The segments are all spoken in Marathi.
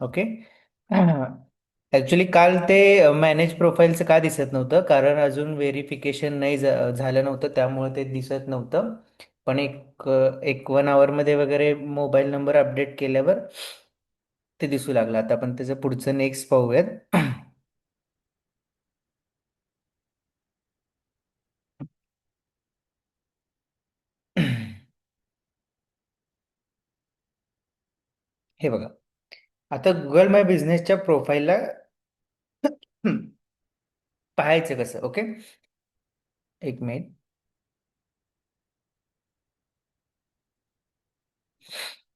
ओके. ॲक्च्युली काल ते मॅनेज प्रोफाईलचं का दिसत नव्हतं, कारण अजून व्हेरिफिकेशन नाही झालं नव्हतं, त्यामुळे ते दिसत नव्हतं. पण एक 1 आवरमध्ये वगैरे मोबाईल नंबर अपडेट केल्यावर ते दिसू लागलं. आता आपण त्याचं पुढचं नेक्स्ट पाहूयात. हे बघा. आता गुगल माय बिझनेसच्या प्रोफाईलला पाहायचं कसं? ओके, एक मिनिट.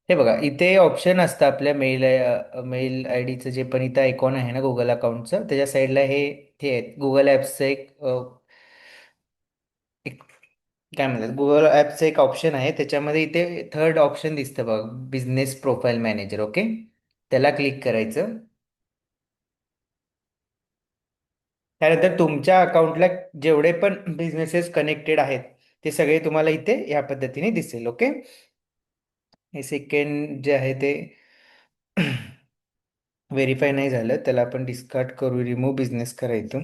हे बघा, इथे ऑप्शन असतं आपल्या मेल आय डीचं, जे पण इथं आयकॉन आहे ना गुगल अकाउंटचं, त्याच्या साईडला हे आहे गुगल ॲप्सचं एक काय म्हणतात, गुगल ॲपचं एक ऑप्शन आहे. त्याच्यामध्ये इथे थर्ड ऑप्शन दिसतं बघ, बिझनेस प्रोफाईल मॅनेजर. ओके, त्याला क्लिक करायचं. त्यानंतर तुमच्या अकाउंटला जेवढे पण बिझनेसेस कनेक्टेड आहेत ते सगळे तुम्हाला इथे या पद्धतीने दिसेल. ओके, हे सेकंड जे आहे ते व्हेरीफाय नाही झालं, त्याला आपण डिस्कार्ड करू, रिमूव्ह बिझनेस करायचं.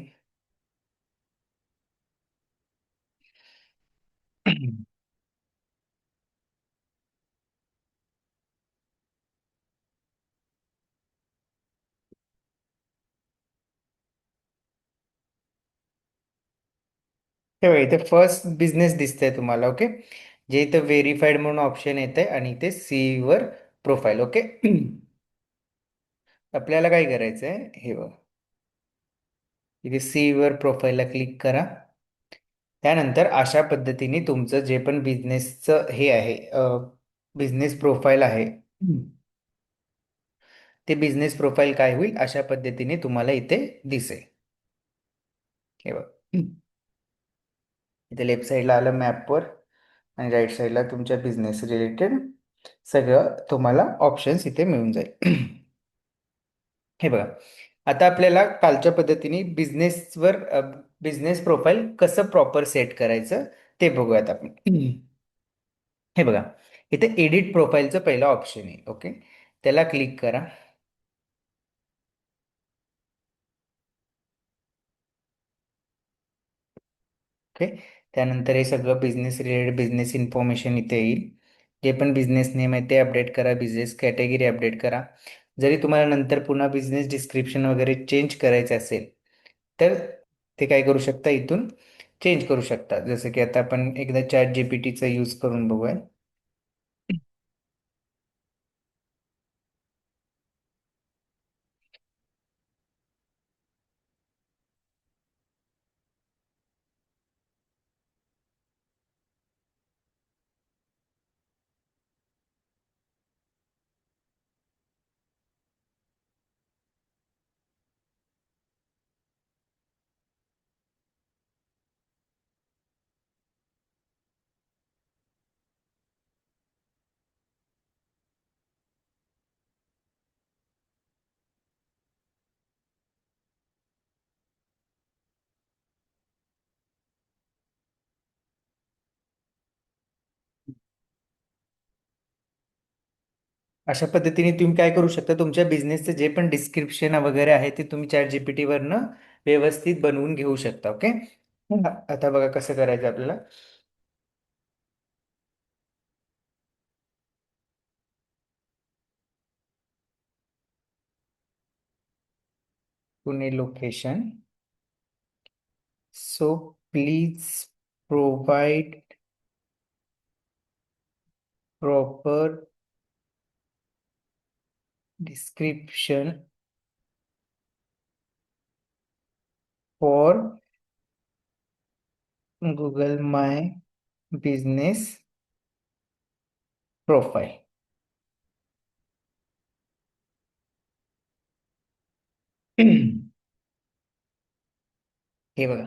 हे बघा, इथे फर्स्ट बिझनेस दिसतंय तुम्हाला. ओके, जे इथं व्हेरीफाईड म्हणून ऑप्शन येत आहे आणि इथे सी वर प्रोफाईल. ओके. आपल्याला काय करायचं आहे, हे बघा, इथे सी वर प्रोफाईलला क्लिक करा. त्यानंतर अशा पद्धतीने तुमचं जे पण बिझनेसचं हे आहे, बिझनेस प्रोफाईल आहे, ते बिझनेस प्रोफाईल काय होईल, अशा पद्धतीने तुम्हाला इथे दिसेल. हे बघा, इथे लेफ्ट साईडला आलं मॅपवर, आणि राईट साईडला तुमच्या बिझनेस रिलेटेड सगळं तुम्हाला ऑप्शन्स इथे मिळून जाईल. हे बघा, आता आपल्याला कालच्या पद्धतीने बिझनेस प्रोफाईल कसं प्रॉपर सेट करायचं ते बघूयात आपण. हे बघा, इथे एडिट प्रोफाईलचं पहिलं ऑप्शन आहे. ओके, त्याला क्लिक करा. ओके, त्यानंतर हे सगळं बिझनेस रिलेटेड बिझनेस इन्फॉर्मेशन इथे येईल. जे पण बिझनेस नेम आहे ते अपडेट करा, बिझनेस कॅटेगरी अपडेट करा. जरी तुम्हाला नंतर पुन्हा बिझनेस डिस्क्रिप्शन वगैरे चेंज करायचं असेल तर ते काय करू शकता, इथून चेंज करू शकता. जसं की आता आपण एकदा चॅट जीपीटीचा यूज करून बघूया. अशा पद्धतीने तुम्ही काय करू शकता, तुमच्या बिझनेसचं जे पण डिस्क्रिप्शन वगैरे आहे ते तुम्ही चॅट जीपीटी वरनं व्यवस्थित बनवून घेऊ शकता. ओके, आता बघा कसं करायचं आपल्याला. Pune location. So please provide proper description for Google my business profile. हे बघा,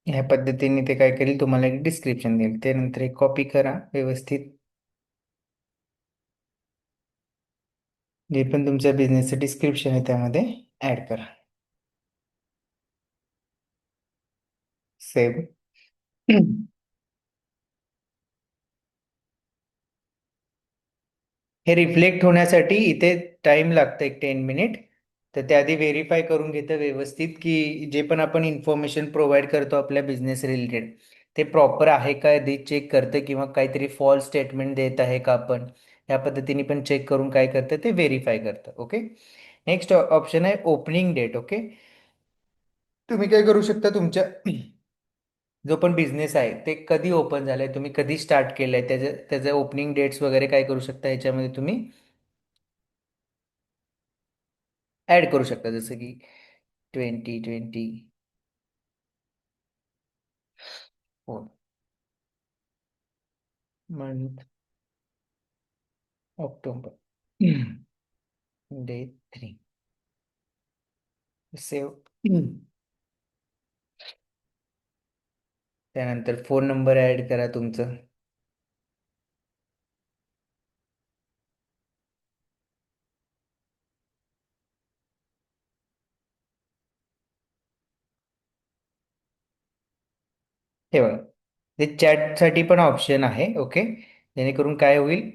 ह्या पद्धतीने ते काय करेल, तुम्हाला एक डिस्क्रिप्शन देईल. त्यानंतर एक कॉपी करा व्यवस्थित, जे पण तुमच्या बिझनेसचं डिस्क्रिप्शन आहे त्यामध्ये ऍड करा. सेव्ह. हे रिफ्लेक्ट होण्यासाठी इथे टाइम लागतं 1-10 मिनिट. तर त्याआधी व्हेरीफाय करून घेतं व्यवस्थित की जे पण आपण इन्फॉर्मेशन प्रोव्हाइड करतो आपल्या बिझनेस रिलेटेड ते प्रॉपर आहे का आधी चेक करतं, किंवा काहीतरी फॉल्स स्टेटमेंट देत आहे का आपण, या पद्धतीने पण चेक करून काय करतं ते व्हेरीफाय करतं. ओके. नेक्स्ट ऑप्शन आहे ओपनिंग डेट. ओके. तुम्ही काय करू शकता, तुमच्या जो पण बिझनेस आहे ते कधी ओपन झालंय, तुम्ही कधी स्टार्ट केलंय, त्याचं त्याचं ओपनिंग डेट्स वगैरे काय करू शकता याच्यामध्ये तुम्ही ऍड करू शकता. जसं की 2020 four month October day 3. Save. त्यानंतर फोन नंबर ऍड करा तुमचं. हे बघा, ते चॅटसाठी पण ऑप्शन आहे. ओके. जेणेकरून काय होईल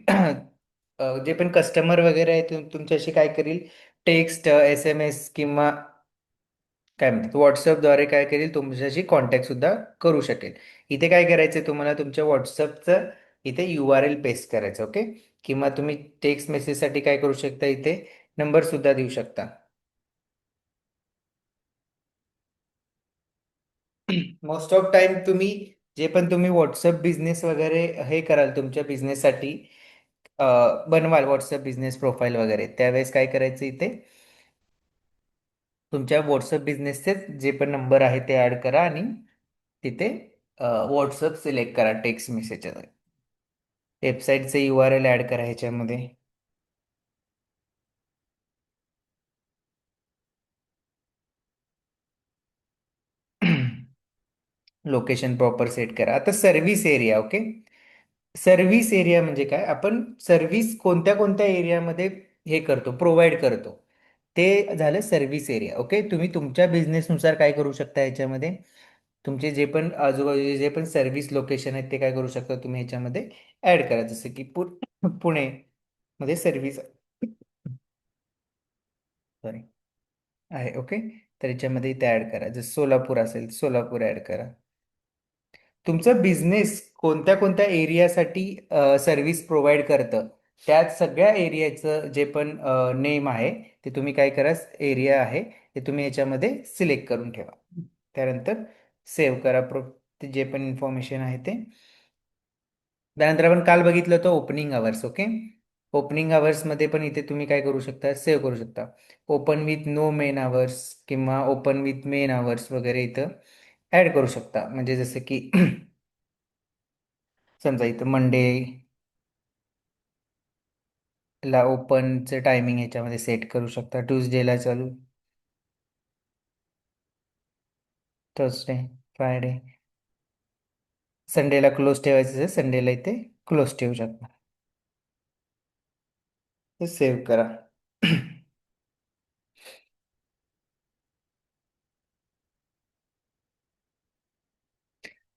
जे पण कस्टमर वगैरे आहे तुमच्याशी काय करील, टेक्स्ट, SMS किंवा काय म्हणतात व्हॉट्सअपद्वारे काय करेल, तुमच्याशी कॉन्टॅक्ट सुद्धा करू शकेल. इथे काय करायचं तुम्हाला, तुमच्या व्हॉट्सअपचं इथे URL पेस्ट करायचं. ओके. किंवा तुम्ही टेक्स्ट मेसेजसाठी काय करू शकता, इथे नंबर सुद्धा देऊ शकता. मोस्ट ऑफ टाइम तुम्ही जे पण तुम्ही व्हॉट्सअप बिझनेस वगैरे हे कराल तुमच्या बिझनेससाठी, बनवाल व्हॉट्सअप बिझनेस प्रोफाईल वगैरे, त्यावेळेस काय करायचं इथे तुमच्या व्हॉट्सअप बिझनेसचे जे पण नंबर आहे ते ऍड करा आणि तिथे व्हॉट्सअप सिलेक्ट करा टेक्स्ट मेसेज. वेबसाईटचे URL ऍड करा ह्याच्यामध्ये. लोकेशन प्रॉपर सेट करा. आता service area. Okay. Service area म्हणजे काय, आपण सर्व्हिस कोणत्या कोणत्या एरियामध्ये हे करतो, प्रोव्हाइड करतो, ते झालं सर्व्हिस एरिया. ओके. तुम्ही तुमच्या बिझनेसनुसार काय करू शकता याच्यामध्ये, तुमचे जे पण आजूबाजूचे जे पण सर्व्हिस लोकेशन आहेत ते काय करू शकता तुम्ही ह्याच्यामध्ये ऍड करा. जसं की पुणे मध्ये सर्व्हिस सॉरी आहे. ओके. तर याच्यामध्ये इथे ऍड करा. जर सोलापूर असेल सोलापूर ऍड करा. तुमचं बिझनेस कोणत्या कोणत्या एरियासाठी सर्व्हिस प्रोव्हाइड करतं, त्या सगळ्या एरियाचं जे पण नेम आहे ते तुम्ही काय करा, एरिया आहे ते तुम्ही याच्यामध्ये सिलेक्ट करून ठेवा. त्यानंतर सेव्ह करा ते जे पण इन्फॉर्मेशन आहे ते. त्यानंतर आपण काल बघितलं होतं ओपनिंग आवर्स. ओके. ओपनिंग मध्ये पण इथे तुम्ही काय करू शकता, सेव्ह करू शकता. Open with no main hours किंवा ओपन विथ मेन आवर्स वगैरे इथं ऍड करू शकता. म्हणजे जसं की समजा इथं मंडे ला ओपनचं टायमिंग ह्याच्यामध्ये सेट करू शकता. ट्यूसडेला चालू, थर्सडे, फ्रायडे, संडेला क्लोज ठेवायचं असेल संडेला इथे क्लोज ठेवू शकता. ते सेव्ह करा.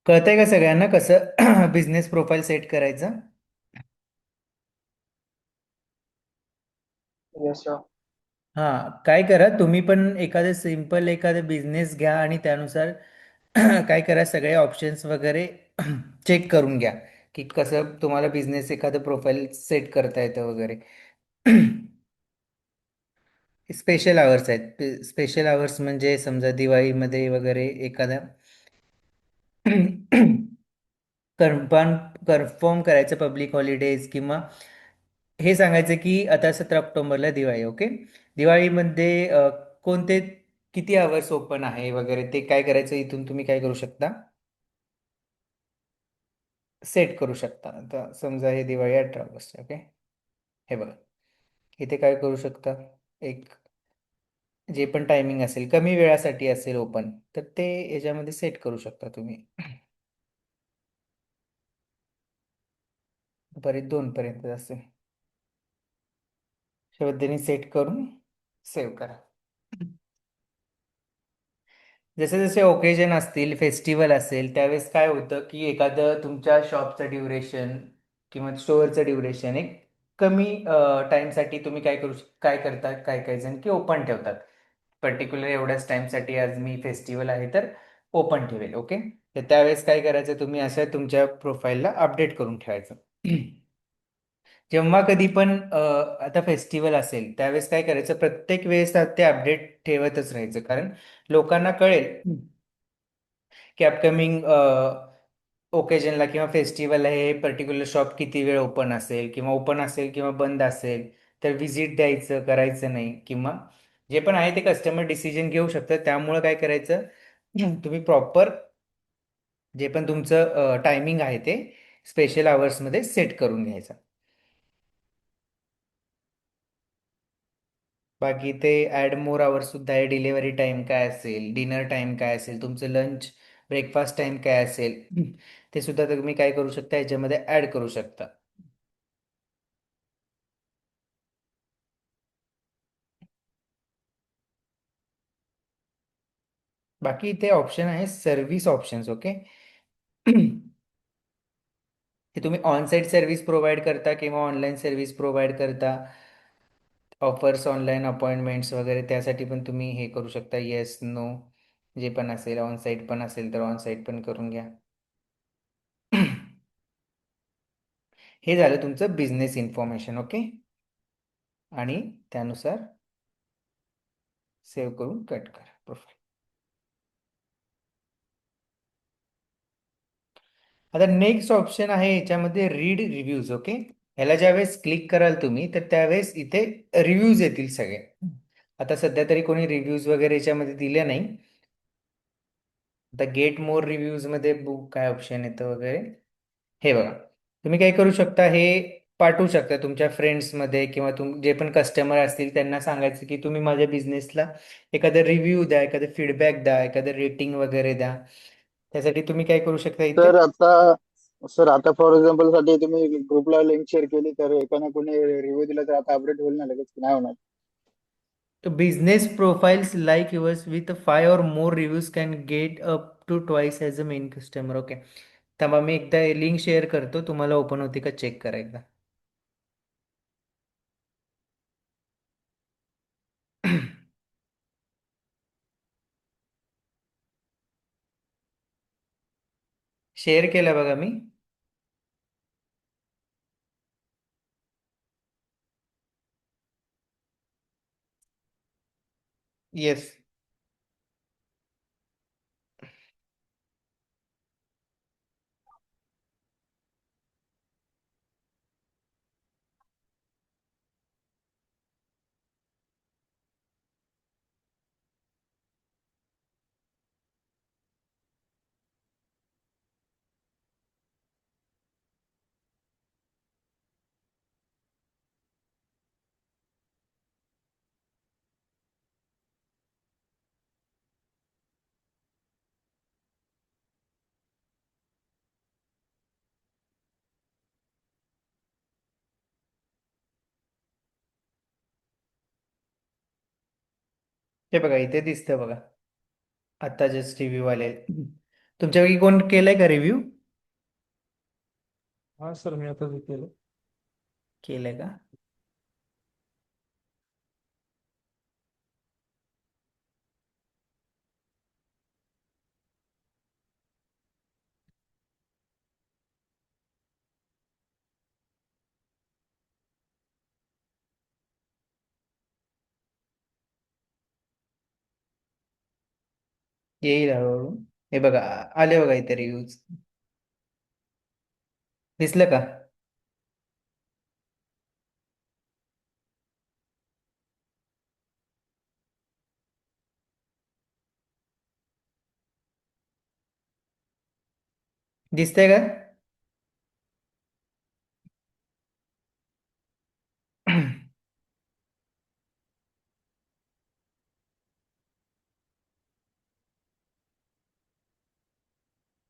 कळतंय का सगळ्यांना कसं बिझनेस प्रोफाईल सेट करायचं? Yes sir. हा. काय करा तुम्ही पण एखादं सिंपल एखादं बिझनेस घ्या आणि त्यानुसार काय करा, सगळे ऑप्शन्स वगैरे चेक करून घ्या की कसं तुम्हाला बिझनेस एखादं प्रोफाईल सेट करता येतं वगैरे. स्पेशल आवर्स आहेत. स्पेशल आवर्स म्हणजे समजा दिवाळीमध्ये वगैरे एखादा कन्फर्म कन्फर्म करायचं पब्लिक हॉलिडेज, किंवा हे सांगायचं की आता 17 ऑक्टोबरला दिवाळी. ओके. दिवाळीमध्ये कोणते किती आवर्स ओपन आहे वगैरे ते काय करायचं, इथून तुम्ही काय करू शकता, सेट करू शकता. आता समजा हे दिवाळी 18 ऑगस्ट. ओके. हे बघा, इथे काय करू शकता, एक जे पण टायमिंग असेल कमी वेळासाठी असेल ओपन, तर ते याच्यामध्ये सेट करू शकता तुम्ही. दुपारी 2 पर्यंत असेल, अशा पद्धतीने सेट करून सेव्ह करा. जसे जसे ओकेजन असतील, फेस्टिवल असेल, त्यावेळेस काय होतं की एखादं तुमच्या शॉपचं ड्युरेशन किंवा स्टोअरचं ड्युरेशन एक कमी टाइमसाठी तुम्ही काय करता, काय काय जण की ओपन ठेवतात. पर्टिक्युलर एवढ्याच टाइमसाठी आज मी फेस्टिवल आहे तर ओपन ठेवेल. ओके. तर त्यावेळेस काय करायचं, तुम्ही असं तुमच्या प्रोफाईलला अपडेट करून ठेवायचं. जेव्हा कधी पण आता फेस्टिवल असेल त्यावेळेस काय करायचं, प्रत्येक वेळेस ते अपडेट ठेवतच राहायचं. कारण लोकांना कळेल की अपकमिंग ओकेजनला किंवा फेस्टिवल आहे, हे पर्टिक्युलर शॉप किती वेळ ओपन असेल किंवा ओपन असेल किंवा बंद असेल, तर व्हिजिट द्यायचं करायचं नाही, किंवा जे पण आहे ते कस्टमर डिसिजन घेऊ शकतं. त्यामुळं काय करायचं, तुम्ही प्रॉपर जे पण तुमचं टायमिंग आहे ते स्पेशल आवर्समध्ये सेट करून घ्यायचं. बाकी ते ॲड मोर आवर्स सुद्धा आहे. डिलिव्हरी टाईम काय असेल, डिनर टाईम काय असेल, तुमचं लंच ब्रेकफास्ट टाईम काय असेल, ते सुद्धा तुम्ही काय करू शकता, याच्यामध्ये ॲड करू शकता. बाकी इथे ऑप्शन आहे सर्व्हिस ऑप्शन्स. ओके. ते तुम्ही ऑनसाईट सर्व्हिस प्रोव्हाइड करता किंवा ऑनलाईन सर्व्हिस प्रोव्हाइड करता, ऑफर्स, ऑनलाईन अपॉइंटमेंट्स वगैरे, त्यासाठी पण तुम्ही हे करू शकता. येस, नो, जे पण असेल, ऑनसाईट पण असेल तर ऑनसाईट पण करून घ्या. हे झालं तुमचं बिझनेस इन्फॉर्मेशन. ओके. आणि त्यानुसार सेव्ह करून कट करा प्रोफाईल. आता नेक्स्ट ऑप्शन आहे याच्यामध्ये रीड रिव्ह्यूज. ओके. ह्याला ज्यावेळेस क्लिक कराल तुम्ही तर त्यावेळेस इथे रिव्ह्यूज येतील सगळे. आता सध्या तरी कोणी रिव्ह्यूज वगैरे याच्यामध्ये दिले नाही. आता गेट मोर रिव्ह्यूज मध्ये बुक काय ऑप्शन येतं वगैरे, हे बघा. तुम्ही काय करू शकता, हे पाठवू शकता तुमच्या फ्रेंड्समध्ये किंवा जे पण कस्टमर असतील त्यांना सांगायचं की तुम्ही माझ्या बिझनेसला एखादा रिव्ह्यू द्या, एखादं फीडबॅक द्या, एखादं रेटिंग वगैरे द्या. त्यासाठी तुम्ही काय करू शकता इथे, सर आता सर आता फॉर एक्झाम्पल साठी तुम्ही ग्रुपला लिंक शेअर केली तर एकाने कोणी रिव्ह्यू दिला तर आता अपडेट होईल ना लगेच की नाही होणार? Business profiles like yours with 5 or more reviews can get up to twice as a men customer. Okay. तर मग मी एकदा लिंक शेअर करतो, तुम्हाला ओपन होते का चेक करा एकदा. शेअर केलं बघा मी. येस. हे बघा इथे दिसतं बघा. आता जस्ट रिव्ह्यू आले. तुमच्यापैकी कोण केलंय का रिव्ह्यू? हाँ सर मैं तो केलं. केलंय का? येईल हळूहळू. हे बघा आले बघा इथे रिव्ह्यूज. दिसलं का? दिसतंय का?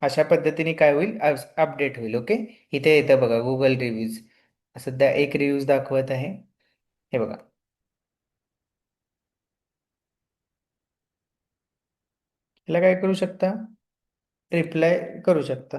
अशा पद्धतीने काय होईल, अपडेट होईल. ओके. इथे येतं बघा गुगल रिव्ह्यूज. सध्या एक रिव्ह्यूज दाखवत आहे. हे बघा. याला काय करू शकता, रिप्लाय करू शकता.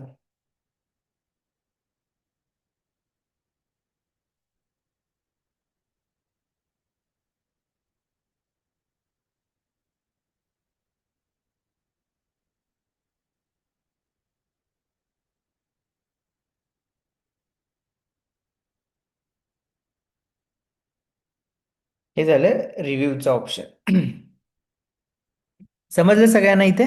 हे झालं रिव्ह्यूचं ऑप्शन. समजलं सगळ्यांना इथे?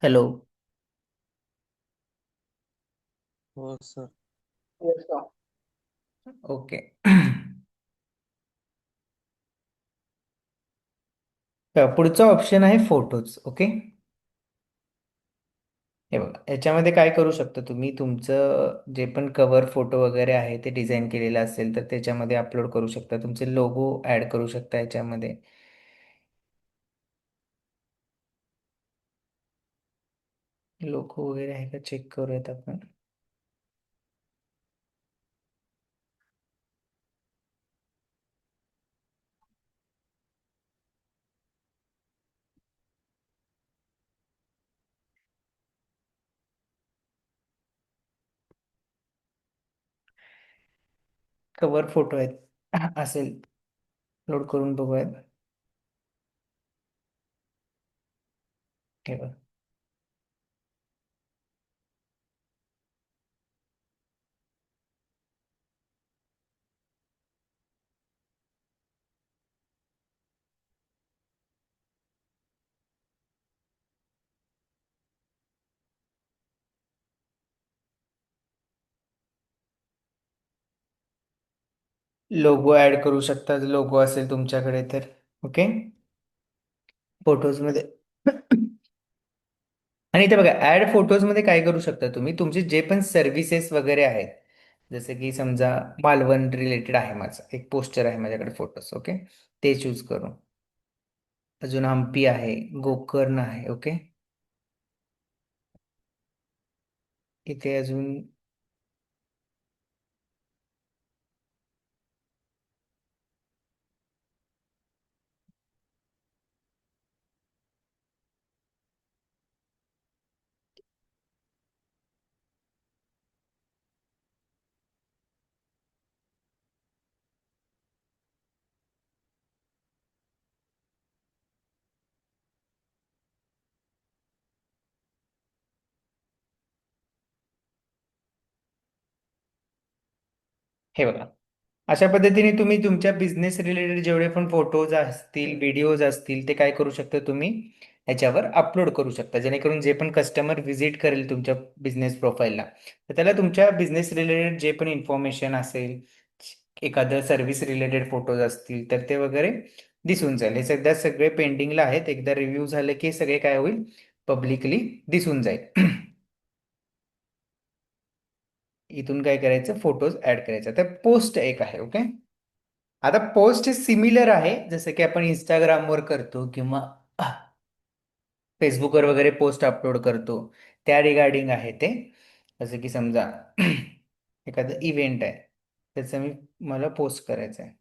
हॅलो. हो सर. Yes sir. ओके. पुढचा ऑप्शन आहे फोटोज. ओके. हे बघा, याच्यामध्ये काय करू शकता तुम्ही, तुमचं जे पण कव्हर फोटो वगैरे आहे ते डिझाईन केलेलं असेल तर त्याच्यामध्ये अपलोड करू शकता. तुमचे लोगो ऍड करू शकता याच्यामध्ये. लोगो वगैरे आहे का चेक करूयात आपण. कव्हर फोटो आहेत असेल, लोड करून बघूयात. हे बघा. लोगो ऍड करू शकता, लोगो असेल तुमच्याकडे तर. ओके. फोटोजमध्ये. आणि इथे बघा, ऍड फोटोजमध्ये काय करू शकता तुम्ही, तुमचे जे पण सर्व्हिसेस वगैरे आहेत, जसे की समजा मालवण रिलेटेड आहे, माझं एक पोस्टर आहे माझ्याकडे फोटोज. ओके. ते चूज करू. अजून हम्पी आहे, गोकर्ण आहे. ओके. इथे अजून हे बघा, अशा पद्धतीने तुम्ही तुमच्या बिझनेस रिलेटेड जेवढे पण फोटोज असतील, व्हिडिओज असतील, ते काय करू शकता तुम्ही याच्यावर अपलोड करू शकता, जेणेकरून जे पण कस्टमर व्हिजिट करेल तुमच्या बिझनेस प्रोफाईलला, तर त्याला तुमच्या बिझनेस रिलेटेड जे पण इन्फॉर्मेशन असेल, एखादं सर्व्हिस रिलेटेड फोटोज असतील तर ते वगैरे दिसून जाईल. हे सध्या सगळे पेंडिंगला आहेत. एकदा रिव्ह्यू झाले की सगळे काय होईल, पब्लिकली दिसून जाईल. इथून काय करायचं, फोटोज ऍड करायचा. तर पोस्ट एक आहे. ओके. आता पोस्ट हे सिमिलर आहे, जसं की आपण इंस्टाग्रामवर करतो किंवा फेसबुकवर वगैरे पोस्ट अपलोड करतो, त्या रिगार्डिंग आहे ते. जसं की समजा एखादं इव्हेंट आहे, त्याचं मला पोस्ट करायचं आहे.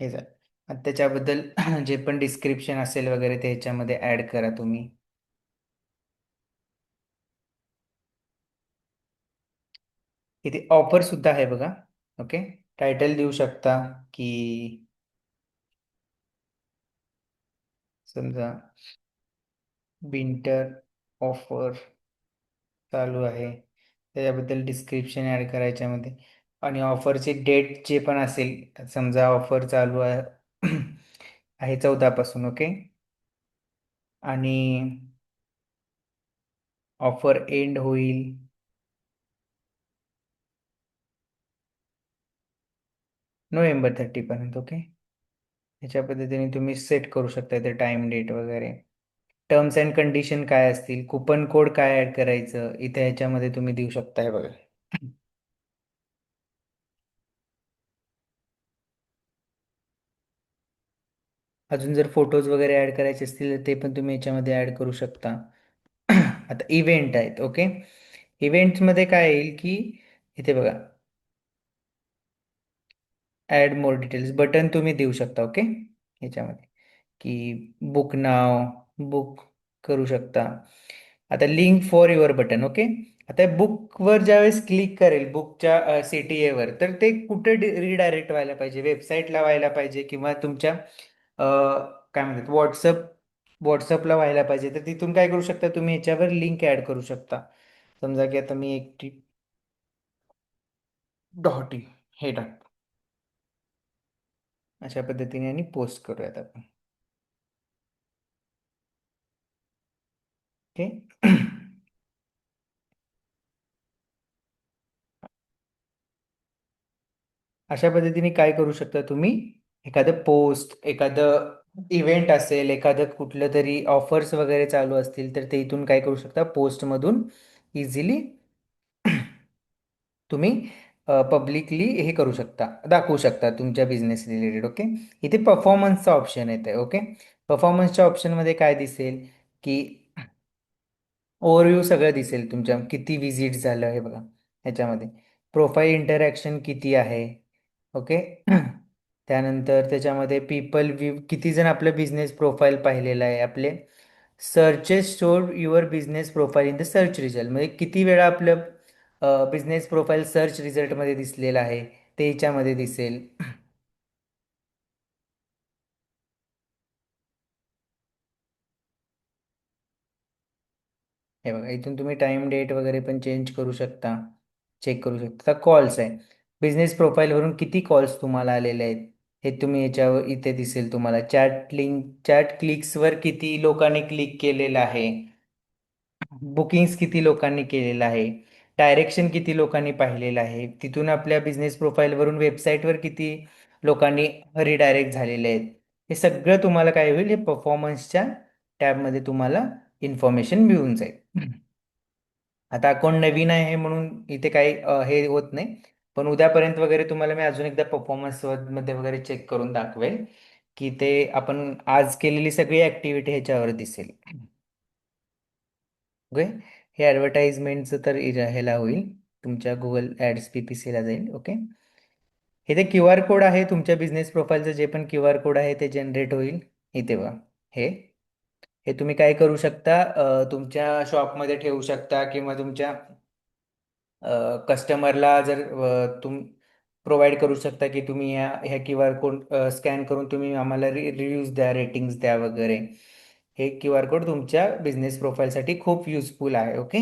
हे झालं. आता त्याच्याबद्दल जे पण डिस्क्रिप्शन असेल वगैरे ते ह्याच्यामध्ये ऍड करा तुम्ही. इथे ऑफर सुद्धा आहे बघा. ओके. टायटल देऊ शकता की समजा विंटर ऑफर चालू आहे, त्याच्याबद्दल डिस्क्रिप्शन ऍड करायच्या मध्ये. आणि ऑफरची डेट जे पण असेल, समजा ऑफर चालू आहे आहे 14 पासून. ओके. आणि ऑफर एंड होईल नोव्हेंबर 30 पर्यंत. ओके. ह्याच्या पद्धतीने तुम्ही सेट करू शकता इथे टाइम डेट वगैरे. टर्म्स अँड कंडिशन काय असतील, कुपन कोड काय ऍड करायचं, इथे ह्याच्यामध्ये तुम्ही देऊ शकताय बघा. अजून जर फोटोज वगैरे ऍड करायचे असतील तर ते पण तुम्ही याच्यामध्ये ऍड करू शकता. आता इव्हेंट आहेत. ओके. इव्हेंट्समध्ये काय येईल की इथे बघा, ऍड मोर डिटेल्स बटन तुम्ही देऊ शकता. ओके. याच्यामध्ये की बुक नाव, बुक करू शकता. आता link for your button. Okay. आता बुकवर ज्यावेळेस क्लिक करेल बुकच्या CTA वर, तर ते कुठे रिडायरेक्ट व्हायला पाहिजे, वेबसाईटला व्हायला पाहिजे किंवा तुमच्या काय म्हणतात व्हॉट्सअप व्हॉट्सअपला व्हायला पाहिजे, तर तिथून काय करू शकता तुम्ही, याच्यावर लिंक ॲड करू शकता. समजा की आता मी एक .in हे टाकतो. अशा पद्धतीने आणि पोस्ट करूयात आपण. ओके. अशा पद्धतीने काय करू शकता तुम्ही, एखादं पोस्ट, एखादं इव्हेंट असेल, एखादं कुठलं तरी ऑफर्स वगैरे चालू असतील, तर ते इथून काय करू शकता, पोस्टमधून इझिली तुम्ही पब्लिकली हे करू शकता, दाखवू शकता तुमच्या बिझनेस रिलेटेड. ओके. इथे परफॉर्मन्सचा ऑप्शन येते. ओके. परफॉर्मन्सच्या ऑप्शनमध्ये काय दिसेल की ओव्हरव्ह्यू सगळं दिसेल, तुमच्या किती विजिट झालं हे बघा ह्याच्यामध्ये, प्रोफाईल इंटरॅक्शन किती आहे. ओके. त्यानंतर त्याच्यामध्ये पीपल व्ह्यू, किती जण आपलं बिझनेस प्रोफाईल पाहिलेलं आहे, आपले searches showed your business profile in the search result, म्हणजे किती वेळा आपलं बिझनेस प्रोफाईल सर्च रिझल्टमध्ये दिसलेलं आहे ते याच्यामध्ये दिसेल. हे बघा, इथून तुम्ही टाइम डेट वगैरे पण चेंज करू शकता, चेक करू शकता. आता कॉल्स आहे, बिझनेस प्रोफाईलवरून किती कॉल्स तुम्हाला आलेले आहेत हे तुम्ही याच्यावर इथे दिसेल तुम्हाला. चॅट क्लिक्सवर किती लोकांनी क्लिक केलेलं आहे, बुकिंग्स किती लोकांनी केलेलं आहे, डायरेक्शन किती लोकांनी पाहिलेलं आहे, तिथून आपल्या बिझनेस प्रोफाईलवरून वेबसाईटवर किती लोकांनी रिडायरेक्ट झालेले आहेत, हे सगळं तुम्हाला काय होईल, हे परफॉर्मन्सच्या टॅबमध्ये तुम्हाला इन्फॉर्मेशन मिळून जाईल. आता अकाउंट नवीन आहे म्हणून इथे काही हे होत नाही, पण उद्यापर्यंत वगैरे तुम्हाला मी अजून एकदा परफॉर्मन्स मध्ये वगैरे चेक करून दाखवेल की ते आपण आज केलेली सगळी ऍक्टिव्हिटी ह्याच्यावर दिसेल. ओके. हे ॲडव्हर्टाइजमेंटचं तर ह्याला होईल, तुमच्या गुगल ॲड्स PPCला जाईल. ओके. इथे QR कोड आहे, तुमच्या बिझनेस प्रोफाईलचं जे पण QR कोड आहे ते जनरेट होईल इथे बघा. हे हे तुम्ही काय करू शकता, तुमच्या शॉपमध्ये ठेवू शकता किंवा तुमच्या कस्टमरला जर प्रोव्हाइड करू शकता की तुम्ही ह्या QR कोड स्कॅन करून तुम्ही आम्हाला रिव्ह्यूज द्या, रेटिंग्स द्या वगैरे. हे QR कोड तुमच्या बिझनेस प्रोफाईलसाठी खूप युजफुल आहे. ओके.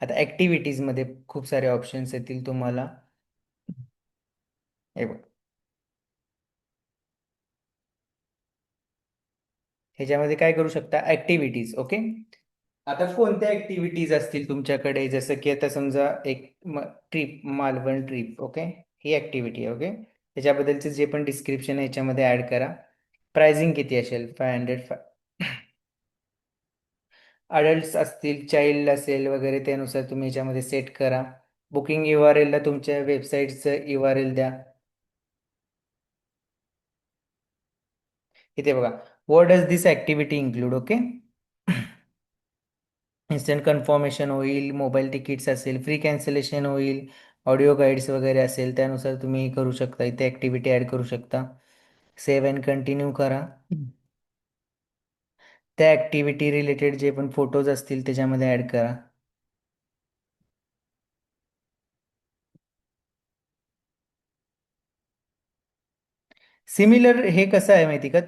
आता ॲक्टिव्हिटीजमध्ये खूप सारे ऑप्शन्स येतील तुम्हाला. हे बघ, ह्याच्यामध्ये काय करू शकता, ॲक्टिव्हिटीज. ओके. आता कोणत्या ॲक्टिव्हिटीज असतील तुमच्याकडे, जसं की आता समजा एक ट्रिप, मालवण ट्रिप. ओके. ही ॲक्टिव्हिटी आहे. ओके. त्याच्याबद्दलचे जे पण डिस्क्रिप्शन आहे याच्यामध्ये ॲड करा. प्राइसिंग किती असेल, 500. अडल्ट्स असतील, चाइल्ड असेल वगैरे, त्यानुसार तुम्ही याच्यामध्ये सेट करा. बुकिंग URL तुमच्या वेबसाईटचं URL द्या. इथे बघा, what does this activity include. Okay. Instant confirmation होईल, मोबाईल तिकीट्स असेल, फ्री कॅन्सलेशन होईल, ऑडिओ गाईड्स वगैरे असेल, त्यानुसार तुम्ही हे करू शकता, इथे ॲक्टिव्हिटी ॲड करू शकता. सेव्ह अँड कंटिन्यू करा. त्या ॲक्टिव्हिटी रिलेटेड जे पण फोटोज असतील त्याच्यामध्ये ॲड करा. सिमिलर हे कसं आहे माहिती का,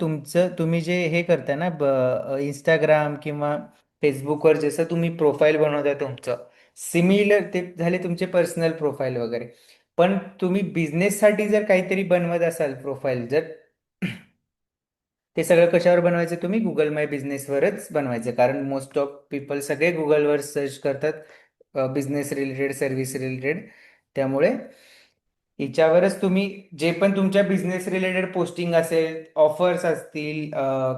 तुम्ही जे हे करता ना, इंस्टाग्राम किंवा फेसबुकवर जसं तुम्ही प्रोफाईल बनवता तुमचं, सिमिलर ते झाले तुमचे पर्सनल प्रोफाईल वगैरे. पण तुम्ही बिझनेससाठी जर काहीतरी बनवत असाल प्रोफाईल, जर ते सगळं कशावर बनवायचं, तुम्ही गुगल माय बिझनेसवरच बनवायचं, कारण मोस्ट ऑफ पीपल सगळे गुगलवर सर्च करतात बिझनेस रिलेटेड, सर्व्हिस रिलेटेड. त्यामुळे याच्यावरच तुम्ही जे पण तुमच्या बिझनेस रिलेटेड पोस्टिंग असेल, ऑफर्स असतील,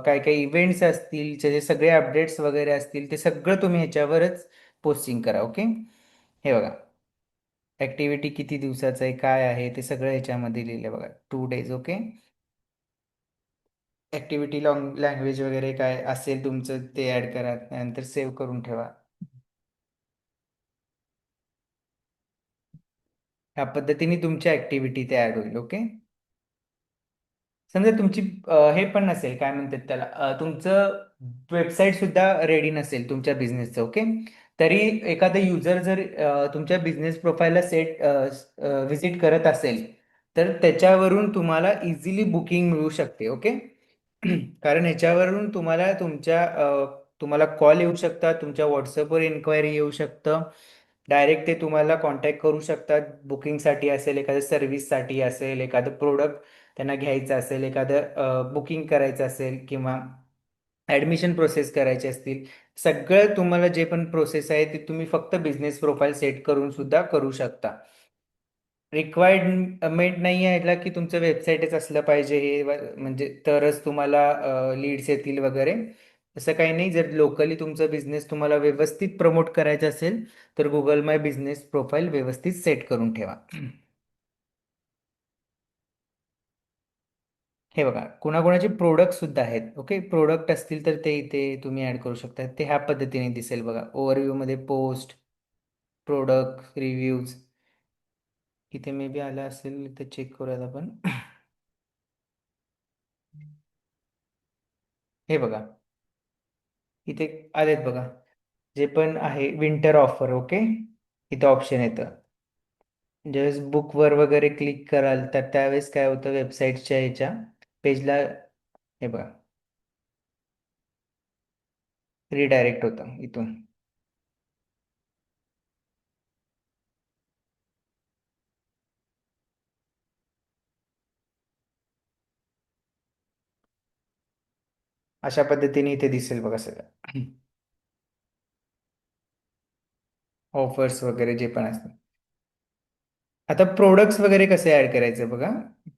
काय काही इव्हेंट्स असतील, जे सगळे अपडेट्स वगैरे असतील, ते सगळं तुम्ही ह्याच्यावरच पोस्टिंग करा. ओके. हे बघा, ॲक्टिव्हिटी किती दिवसाचं आहे, काय आहे, ते सगळं ह्याच्यामध्ये लिहिलं बघा, 2 days. ओके. ॲक्टिव्हिटी लँग्वेज वगैरे काय असेल तुमचं ते ॲड करा, त्यानंतर सेव्ह करून ठेवा. ह्या पद्धतीने तुमची ॲक्टिव्हिटी ते ॲड होईल. ओके. समजा तुमची हे पण नसेल, काय म्हणतात त्याला, तुमचं वेबसाईट सुद्धा रेडी नसेल तुमच्या बिझनेसचं. ओके. तरी एखादा युजर जर तुमच्या बिझनेस प्रोफाईलला व्हिजिट करत असेल, तर त्याच्यावरून तुम्हाला इझिली बुकिंग मिळू शकते. ओके. कारण ह्याच्यावरून तुम्हाला कॉल येऊ शकतात, तुमच्या व्हॉट्सअपवर इन्क्वायरी येऊ शकतं. डायरेक्ट ते तुम्हाला कॉन्टॅक्ट करू शकतात. बुकिंगसाठी असेल, एखाद्या सर्व्हिससाठी असेल, एखादं प्रोडक्ट त्यांना घ्यायचं असेल, एखादं बुकिंग करायचं असेल किंवा ॲडमिशन प्रोसेस करायचे असतील. सगळं तुम्हाला जे पण प्रोसेस आहे ते तुम्ही फक्त बिझनेस प्रोफाईल सेट करून सुद्धा करू शकता. रिक्वायरमेंट नाही आहे याला की तुमचं वेबसाईटच असलं पाहिजे म्हणजे तरच तुम्हाला लीड्स येतील वगैरे. असं काही नाही. जर लोकली तुमचा बिझनेस तुम्हाला व्यवस्थित प्रमोट करायचा असेल तर गुगल माय बिझनेस प्रोफाईल व्यवस्थित सेट करून ठेवा. हे बघा, कुणाकुणाचे प्रोडक्ट सुद्धा आहेत. ओके, प्रोडक्ट असतील तर ते इथे तुम्ही ऍड करू शकता. ते ह्या पद्धतीने दिसेल बघा. ओव्हरव्ह्यू मध्ये पोस्ट, प्रोडक्ट, रिव्ह्यूज. इथे मे बी आलं असेल, इथे चेक करूयात आपण. हे बघा, इथे आलेत बघा. जे पण आहे विंटर ऑफर. ओके, इथं ऑप्शन येतं. ज्यावेळेस बुकवर वगैरे क्लिक कराल तर त्यावेळेस काय होतं, वेबसाईटच्या ह्याच्या पेजला हे बघा रिडायरेक्ट होतं इथून. अशा पद्धतीने इथे दिसेल बघा सगळं. ऑफर्स वगैरे जे पण असतात. आता प्रोडक्ट्स वगैरे कसे ऍड करायचे बघा.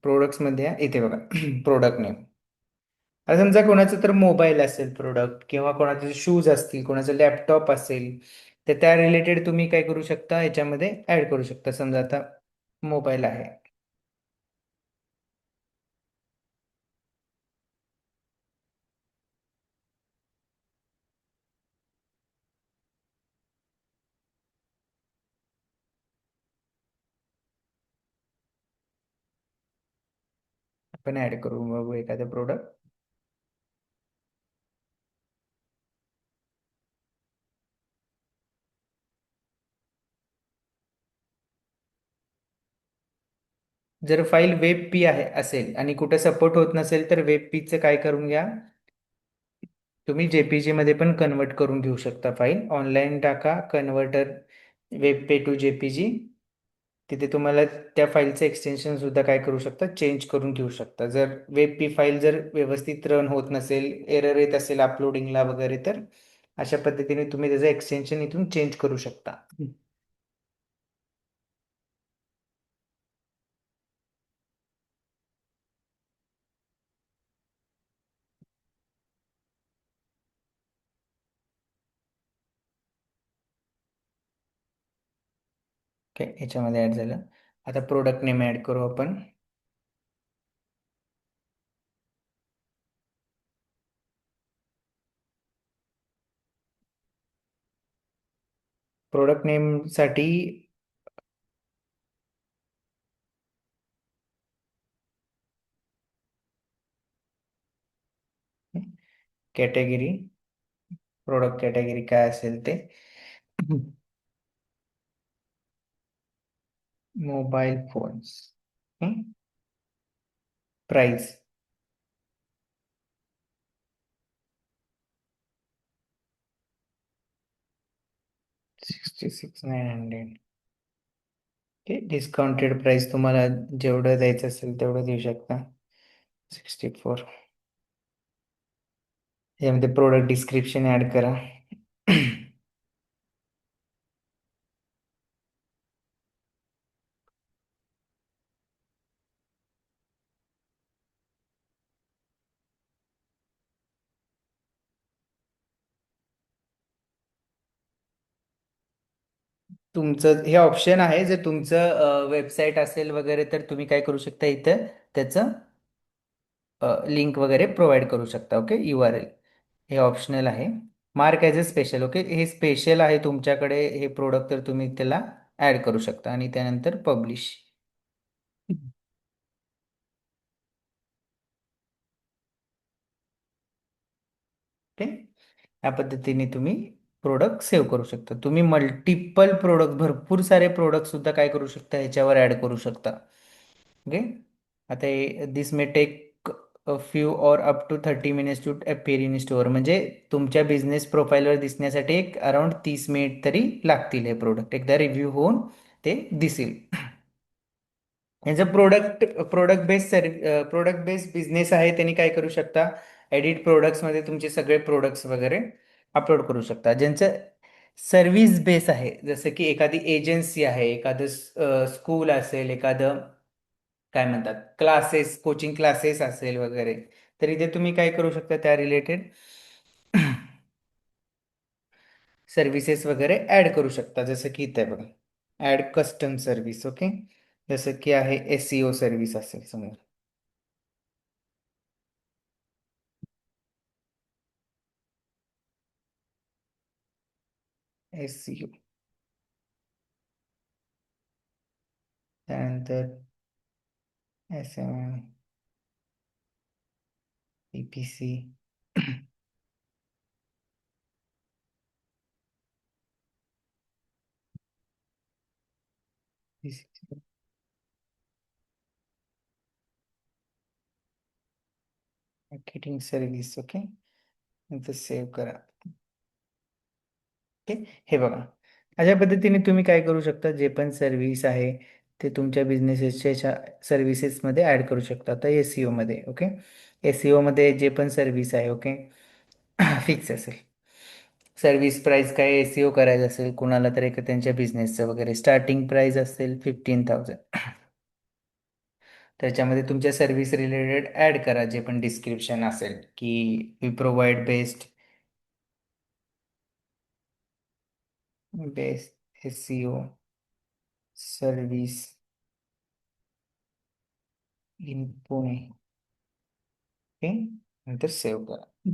प्रोडक्ट्स मध्ये इथे बघा प्रोडक्ट नेम. आता समजा कोणाचं तर मोबाईल असेल प्रोडक्ट, किंवा कोणाचे शूज असतील, कोणाचं लॅपटॉप असेल, तर त्या रिलेटेड तुम्ही काय करू शकता, याच्यामध्ये ऍड करू शकता. समजा आता मोबाईल आहे. आपण ऍड करू बघू एखादं प्रोडक्ट. जर फाईल वेब पी आहे असेल आणि कुठे सपोर्ट होत नसेल तर वेब पीचं काय करून घ्या, तुम्ही जेपीजी मध्ये पण कन्वर्ट करून घेऊ शकता. फाईल ऑनलाईन टाका, converter WebP to JPG. तिथे तुम्हाला त्या फाईलचं एक्सटेन्शन सुद्धा काय करू शकता, चेंज करून घेऊ शकता. जर वेब पी फाईल जर व्यवस्थित रन होत नसेल, एरर येत असेल अपलोडिंगला वगैरे, तर अशा पद्धतीने तुम्ही त्याचं एक्सटेन्शन इथून चेंज करू शकता. ओके, याच्यामध्ये ऍड झालं. आता प्रोडक्ट नेम ऍड करू आपण. प्रोडक्ट नेम साठी कॅटेगरी, प्रोडक्ट कॅटेगरी काय असेल ते. Mobile phones. Price $66,900. Okay, discounted price तुम्हाला जेवढं द्यायचं असेल तेवढं देऊ शकता. 64. यामध्ये प्रोडक्ट डिस्क्रिप्शन ऍड करा. तुमचं हे ऑप्शन आहे. जर तुमचं वेबसाईट असेल वगैरे तर तुम्ही काय करू शकता, इथं त्याचं लिंक वगैरे प्रोव्हाइड करू शकता. ओके, URL हे ऑप्शनल आहे. Mark as a special. Okay, हे स्पेशल आहे तुमच्याकडे हे प्रोडक्ट, तर तुम्ही त्याला ऍड करू शकता आणि त्यानंतर पब्लिश. ओके, या पद्धतीने तुम्ही प्रोडक्ट सेव्ह करू शकता. तुम्ही मल्टिपल प्रोडक्ट, भरपूर सारे प्रोडक्ट सुद्धा काय करू शकता, ह्याच्यावर ऍड करू शकता. ओके, आता this may take few or up to 30 minutes to appear in store. म्हणजे तुमच्या बिझनेस प्रोफाईलवर दिसण्यासाठी एक अराउंड 30 मिनिट तरी लागतील हे प्रोडक्ट एकदा रिव्ह्यू होऊन ते दिसेल. यांचं प्रोडक्ट बेस्ड बिझनेस आहे. त्यांनी काय करू शकता, एडिट प्रोडक्ट्समध्ये तुमचे सगळे प्रोडक्ट्स वगैरे अपलोड करू शकता. ज्यांचं सर्व्हिस बेस आहे, जसं की एखादी एजन्सी आहे, एखादं स्कूल असेल, एखादं काय म्हणतात क्लासेस, कोचिंग क्लासेस असेल वगैरे, तर इथे तुम्ही काय करू शकता, त्या रिलेटेड सर्व्हिसेस वगैरे ॲड करू शकता. जसं की इथे बघा, ॲड कस्टम सर्व्हिस. ओके, जसं की आहे SEO सर्व्हिस असेल समजा. SEO त्यानंतर SMM, PPC, marketing service. Okay, नंतर सेव्ह करा. ओके, हे बघा, अशा पद्धतीने तुम्ही काय करू शकता, जे पण सर्व्हिस आहे ते तुमच्या बिझनेसच्या सर्व्हिसेसमध्ये ॲड करू शकता. आता SEO मध्ये, ओके, SEO मध्ये जे पण सर्व्हिस आहे, ओके, फिक्स असेल. सर्व्हिस प्राईस काय SEO करायचं असेल कुणाला तर एक त्यांच्या बिझनेसचं वगैरे, स्टार्टिंग प्राईस असेल 15,000. त्याच्यामध्ये तुमच्या सर्व्हिस रिलेटेड ॲड करा जे पण डिस्क्रिप्शन असेल, की we provide best SEO service in Pune. Okay, नंतर सेव्ह करा.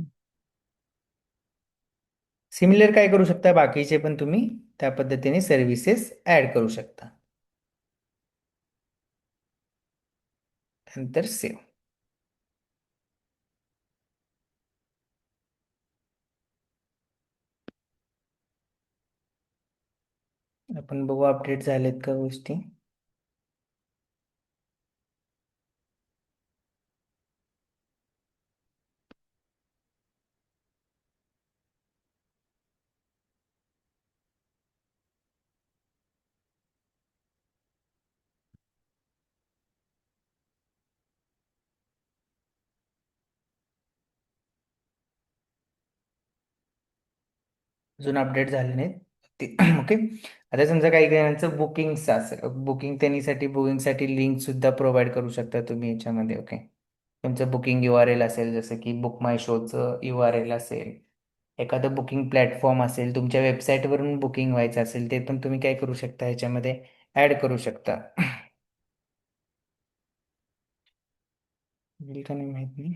सिमिलर काय करू शकता, बाकीचे पण तुम्ही त्या पद्धतीने सर्व्हिसेस ॲड करू शकता. नंतर सेव्ह. आपण बघू अपडेट झालेत का गोष्टी. अजून अपडेट झाले नाहीत ते. ओके, आता समजा काही जणांचं बुकिंगचं असेल, बुकिंगसाठी लिंक सुद्धा प्रोव्हाइड करू शकता तुम्ही याच्यामध्ये. ओके, तुमचं बुकिंग URL असेल, जसं की बुक माय शोचं URL असेल, एखादं बुकिंग प्लॅटफॉर्म असेल, तुमच्या वेबसाईटवरून बुकिंग व्हायचं असेल, ते पण तुम्ही काय करू शकता, ह्याच्यामध्ये ॲड करू शकता. होईल का नाही माहित नाही.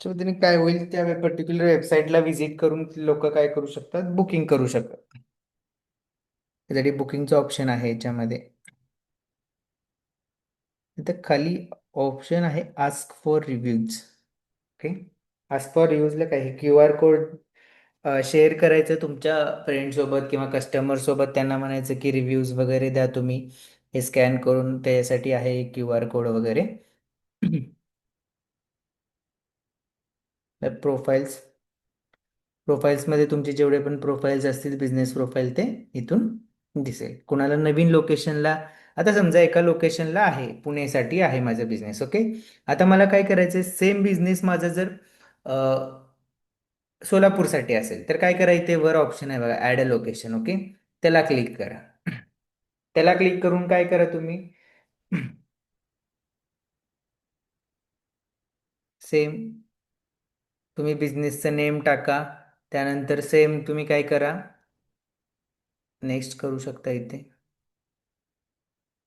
त्याच्या पद्धतीने काय होईल, त्या पर्टिक्युलर वेबसाईटला व्हिजिट करून लोक काय करू शकतात, बुकिंग करू शकतात. त्यासाठी बुकिंगचं ऑप्शन आहे याच्यामध्ये. इथं खाली ऑप्शन आहे ask for reviews. Okay, ask for रिव्ह्यूजला काय, QR कोड शेअर करायचं तुमच्या फ्रेंडसोबत किंवा कस्टमरसोबत, त्यांना म्हणायचं की रिव्ह्यूज वगैरे द्या तुम्ही, हे स्कॅन करून त्यासाठी आहे QR कोड वगैरे. प्रोफाईल्स प्रोफाईल्समध्ये तुमचे जेवढे पण प्रोफाईल्स असतील, बिझनेस प्रोफाईल, ते इथून दिसेल. कुणाला नवीन लोकेशनला, आता समजा एका लोकेशनला आहे, पुणेसाठी आहे माझा बिझनेस. ओके, आता मला काय करायचं, सेम बिझनेस माझा जर सोलापूरसाठी असेल तर काय करा, इथे वर ऑप्शन आहे बघा, ॲड अ लोकेशन. ओके, त्याला क्लिक करा. त्याला क्लिक करून काय करा तुम्ही, सेम तुम्ही बिझनेसचं नेम टाका. त्यानंतर सेम तुम्ही काय करा, नेक्स्ट करू शकता इथे.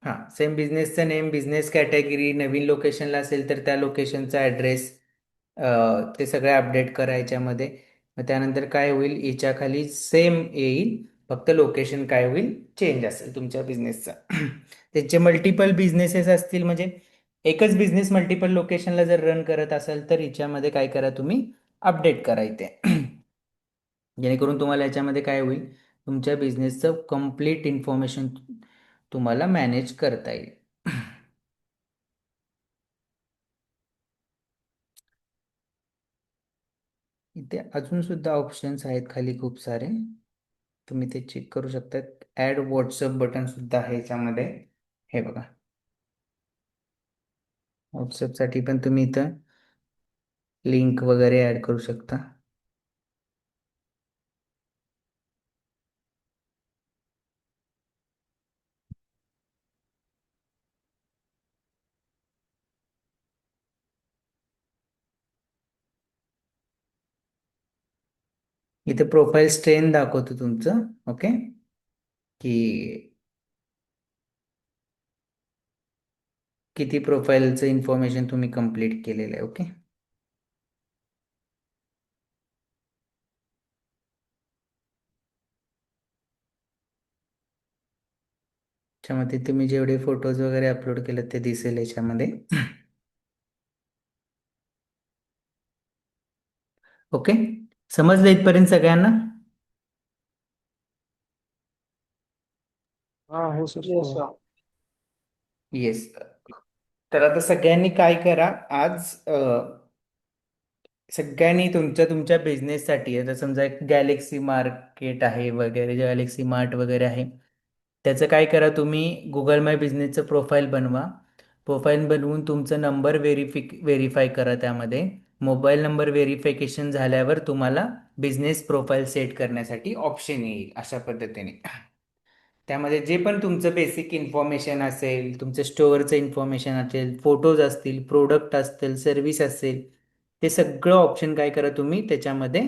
हां, सेम बिझनेसचं नेम, बिझनेस कॅटेगरी, नवीन लोकेशनला असेल तर त्या लोकेशनचा ॲड्रेस, ते सगळे अपडेट करा याच्यामध्ये. मग त्यानंतर काय होईल, याच्या खाली सेम येईल, फक्त लोकेशन काय होईल, चेंज असेल तुमच्या बिझनेसचा. त्यांचे मल्टिपल बिझनेसेस असतील, म्हणजे एकच बिझनेस मल्टिपल लोकेशनला जर रन करत असाल तर याच्यामध्ये काय करा, तुम्ही अपडेट करा इथे. जेणेकरून तुम्हाला याच्यामध्ये काय होईल, तुमच्या बिझनेसचं कम्प्लीट इन्फॉर्मेशन तुम्हाला मॅनेज करता येईल. इथे अजून सुद्धा ऑप्शन्स आहेत खाली खूप सारे, तुम्ही ते चेक करू शकता. ॲड व्हॉट्सअप बटन सुद्धा आहे याच्यामध्ये. हे बघा, व्हॉट्सअपसाठी पण तुम्ही इथं लिंक वगैरे ॲड करू शकता. इथे प्रोफाईल स्ट्रेन दाखवतो तुमचं. ओके, की किती प्रोफाईलचं इन्फॉर्मेशन तुम्ही कंप्लीट केलेलं आहे. ओके, त्याच्यामध्ये तुम्ही जेवढे फोटोज वगैरे अपलोड केले ते दिसेल याच्यामध्ये. ओके, समजलं इथपर्यंत सगळ्यांना? हाँ हो सर येस हो. सर. येस. तर आता सगळ्यांनी काय करा, आज सगळ्यांनी तुमच्या तुमच्या बिझनेससाठी, आता समजा एक गॅलेक्सी मार्केट आहे वगैरे, गॅलेक्सी मार्ट वगैरे आहे, त्याचं काय करा, तुम्ही गुगल माय बिझनेसचं प्रोफाईल बनवा. प्रोफाईल बनवून तुमचा नंबर व्हेरीफाय करा. त्यामध्ये मोबाईल नंबर व्हेरिफिकेशन झाल्यावर तुम्हाला बिझनेस प्रोफाईल सेट करण्यासाठी ऑप्शन येईल अशा पद्धतीने. त्यामध्ये जे पण तुमचं बेसिक इन्फॉर्मेशन असेल, तुमचं स्टोअरचं इन्फॉर्मेशन असेल, फोटोज असतील, प्रोडक्ट असतील, सर्व्हिस असेल, ते सगळं ऑप्शन काय करा तुम्ही त्याच्यामध्ये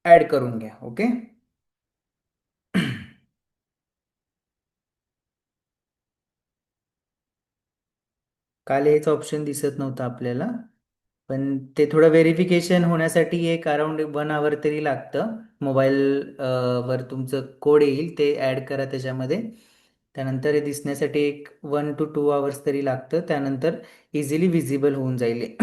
ऍड करून घ्या. ओके. काल हेच ऑप्शन दिसत नव्हतं आपल्याला, पण ते थोडं व्हेरिफिकेशन होण्यासाठी एक अराउंड 1 आवर तरी लागतं. मोबाईल वर तुमचं कोड येईल, ते ॲड करा त्याच्यामध्ये. त्यानंतर हे दिसण्यासाठी एक 1 to 2 आवर्स तरी लागतं. त्यानंतर इझिली विजिबल होऊन जाईल.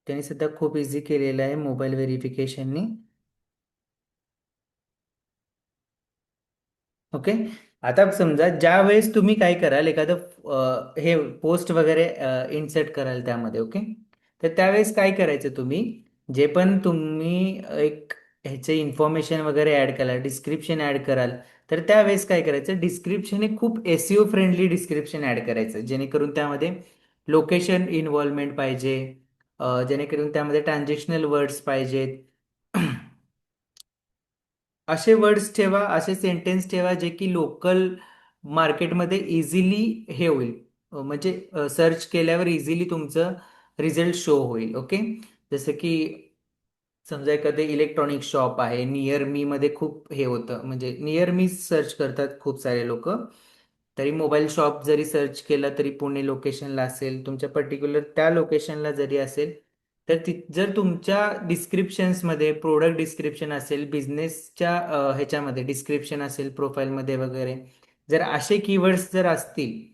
त्यांनी सुद्धा खूप इझी केलेलं आहे मोबाईल व्हेरिफिकेशननी. ओके. आता समजा ज्या वेळेस तुम्ही काय कराल, एखादं हे पोस्ट वगैरे इन्सर्ट कराल त्यामध्ये. ओके, तर त्यावेळेस काय करायचं, तुम्ही जे पण तुम्ही एक ह्याचे इन्फॉर्मेशन वगैरे ॲड कराल, डिस्क्रिप्शन ॲड कराल, तर त्यावेळेस काय करायचं, डिस्क्रिप्शन हे खूप एसईओ फ्रेंडली डिस्क्रिप्शन ॲड करायचं, जेणेकरून त्यामध्ये लोकेशन इन्व्हॉल्वमेंट पाहिजे, जेणेकरून त्यामध्ये ट्रान्झॅक्शनल वर्ड्स पाहिजेत. असे वर्ड्स ठेवा, असे सेंटेन्स ठेवा जे की लोकल मार्केटमध्ये इझिली हे होईल, म्हणजे सर्च केल्यावर इझिली तुमचं रिझल्ट शो होईल. ओके, जसं की समजा एखादे इलेक्ट्रॉनिक शॉप आहे, नियर मी मध्ये खूप हे होतं, म्हणजे नियर मी सर्च करतात खूप सारे लोक. तरी मोबाईल शॉप जरी सर्च केला तरी पुणे लोकेशनला असेल, तुमच्या पर्टिक्युलर त्या लोकेशनला जरी असेल, तर जर तुमच्या डिस्क्रिप्शन्समध्ये प्रोडक्ट डिस्क्रिप्शन असेल, बिझनेसच्या ह्याच्यामध्ये डिस्क्रिप्शन असेल, प्रोफाईलमध्ये वगैरे, जर असे कीवर्ड्स जर असतील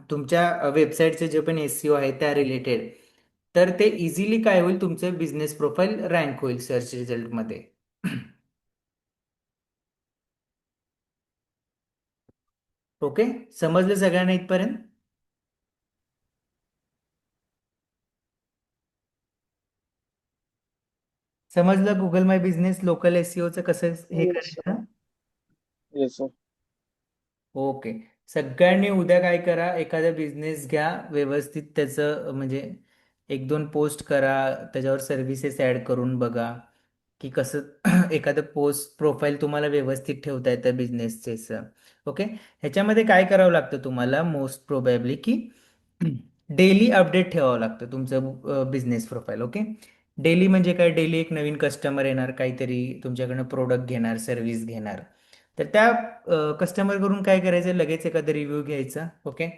तुमच्या वेबसाईटचे जे पण एसईओ आहे त्या रिलेटेड, तर ते इझिली काय होईल, तुमचं बिझनेस प्रोफाईल रँक होईल सर्च रिझल्टमध्ये. ओके, समजलं सगळ्यांना इथपर्यंत? समजलं गुगल माय बिझनेस लोकल एसईओचं कसं हे येस सर. करायचं? Yes sir. ओके. सगळ्यांनी उद्या काय करा, एखादा बिझनेस घ्या, व्यवस्थित त्याचं म्हणजे 1-2 पोस्ट करा, त्याच्यावर सर्व्हिसेस ॲड करून बघा की कसं एखादं पोस्ट प्रोफाईल तुम्हाला व्यवस्थित ठेवता येतं बिझनेसचे. ओके, ह्याच्यामध्ये काय करावं लागतं तुम्हाला, मोस्ट प्रोबॅबली की डेली अपडेट ठेवावं लागतं तुमचं बिझनेस प्रोफाईल. ओके, डेली म्हणजे काय, डेली एक नवीन कस्टमर येणार, काहीतरी तुमच्याकडनं प्रोडक्ट घेणार, सर्व्हिस घेणार, तर त्या कस्टमर करून काय करायचं, लगेच एखादा रिव्ह्यू घ्यायचा. ओके,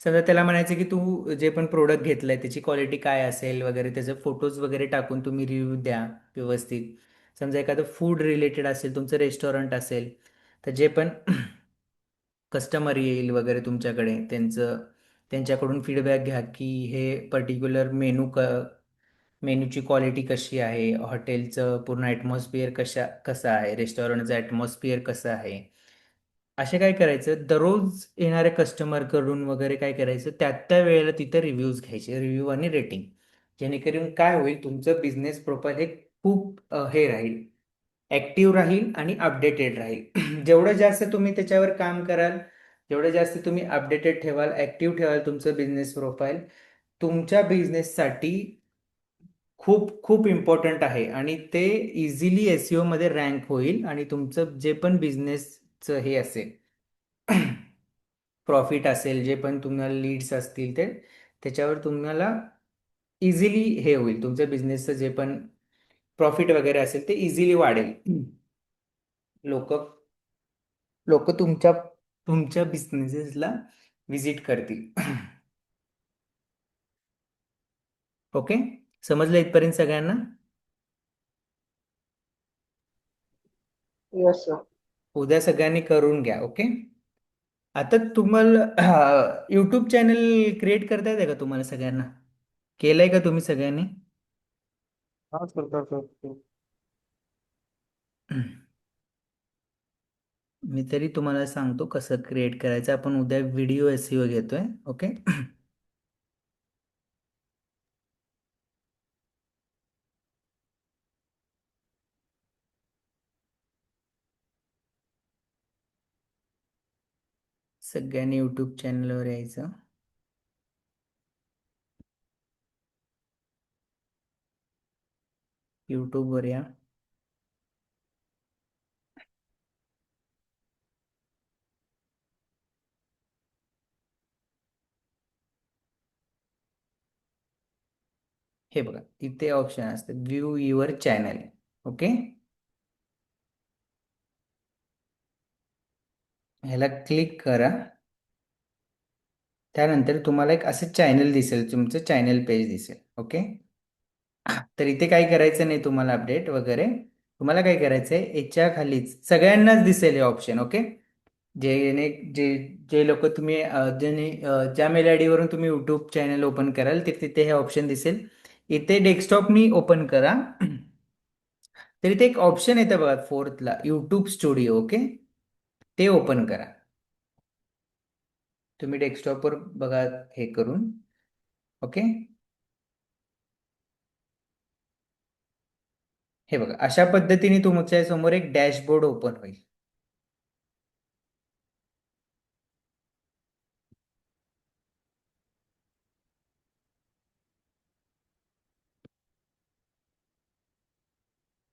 समजा त्याला म्हणायचं की तू जे पण प्रोडक्ट घेतलंय त्याची क्वालिटी काय असेल वगैरे, त्याचे फोटोज वगैरे टाकून तुम्ही रिव्ह्यू द्या व्यवस्थित. समजा एखादं फूड रिलेटेड असेल, तुमचं रेस्टॉरंट असेल, तर जे पण कस्टमर येईल वगैरे तुमच्याकडे, त्यांच्याकडून फीडबॅक घ्या की हे पर्टिक्युलर मेनूची क्वालिटी कशी आहे, हॉटेलचं पूर्ण ॲटमॉस्फिअर कसं आहे, रेस्टॉरंटचं ॲटमॉस्फिअर कसं आहे, असे काय करायचं, दररोज येणाऱ्या कस्टमरकडून वगैरे काय करायचं, त्या वेळेला तिथं रिव्ह्यूज घ्यायचे, रिव्ह्यू आणि रेटिंग. जेणेकरून काय होईल, तुमचं बिझनेस प्रोफाईल हे खूप हे राहील, ॲक्टिव्ह राहील आणि अपडेटेड राहील. जेवढं जास्त तुम्ही त्याच्यावर काम कराल, जेवढं जास्त तुम्ही अपडेटेड ठेवाल, ॲक्टिव्ह ठेवाल तुमचं बिझनेस प्रोफाईल, तुमच्या बिझनेससाठी खूप खूप इम्पॉर्टंट आहे आणि ते इझिली SEO मध्ये रँक होईल आणि तुमचं जे पण बिझनेसचं हे असेल, प्रॉफिट असेल, जे पण तुम्हाला लीड्स असतील ते त्याच्यावर तुम्हाला इझिली हे होईल, तुमच्या बिझनेसचं जे पण प्रॉफिट वगैरे असेल ते इझिली वाढेल. लोक लोक तुमच्या तुमच्या बिझनेसेसला विजिट करतील. ओके, समजलं इथपर्यंत सगळ्यांना? Yes sir. उद्या सगळ्यांनी करून घ्या. ओके, आता तुम्हाला यूट्यूब चॅनल क्रिएट करता येते का तुम्हाला सगळ्यांना? केलंय का तुम्ही सगळ्यांनी? हा सर करतो. मी तरी तुम्हाला सांगतो कसं क्रिएट करायचं. आपण उद्या व्हिडिओ SEO घेतोय. ओके. सगळ्यांनी यूट्यूब चॅनलवर यायचं. यूट्यूबवर या. हे बघा, इथे ऑप्शन असते व्ह्यू युअर चॅनल. ओके, ह्याला क्लिक करा. त्यानंतर तुम्हाला एक असं चॅनल दिसेल, तुमचं चॅनल पेज दिसेल. ओके, तर इथे काही करायचं नाही तुम्हाला अपडेट वगैरे. तुम्हाला काय करायचंय, याच्या खालीच सगळ्यांनाच दिसेल हे ऑप्शन. ओके, जे जे जे लोक तुम्ही ज्या मेल आय डी वरून तुम्ही युट्यूब चॅनल ओपन कराल तिथे हे ऑप्शन दिसेल. इथे डेस्कटॉपनी ओपन करा. तर इथे एक ऑप्शन येतं बघा फोर्थला, युट्यूब स्टुडिओ. ओके, ते ओपन करा. तुम्ही डेस्कटॉपवर बघा हे करून. ओके, हे बघा, अशा पद्धतीने तुमच्या समोर एक डॅशबोर्ड ओपन होईल.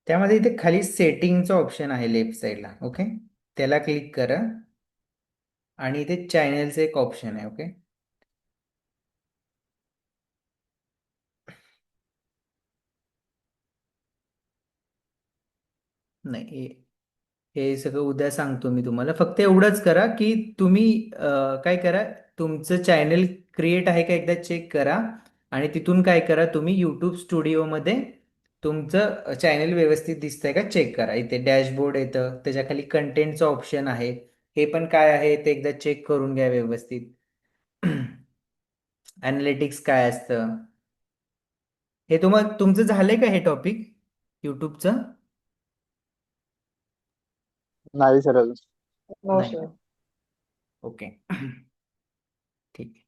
त्यामध्ये इथे खाली सेटिंगचं ऑप्शन आहे लेफ्ट साईडला. ओके, त्याला क्लिक करा आणि इथे चॅनलचं एक ऑप्शन आहे. ओके, नाही, हे सगळं उद्या सांगतो मी तुम्हाला. फक्त एवढंच करा की तुम्ही काय करा, तुमचं चॅनल क्रिएट आहे का एकदा चेक करा आणि तिथून काय करा, तुम्ही यूट्यूब स्टुडिओमध्ये तुमचं चॅनल व्यवस्थित दिसतंय का चेक करा. इथे डॅशबोर्ड येतं, त्याच्याखाली कंटेंटचं ऑप्शन आहे, हे पण काय आहे ते एकदा चेक करून घ्या व्यवस्थित. अनालिटिक्स काय असतं हे तुमचं झालंय का हे टॉपिक यूट्यूबचं? नाही सर अजून. नो नाही सर. ना? ओके. ठीक आहे.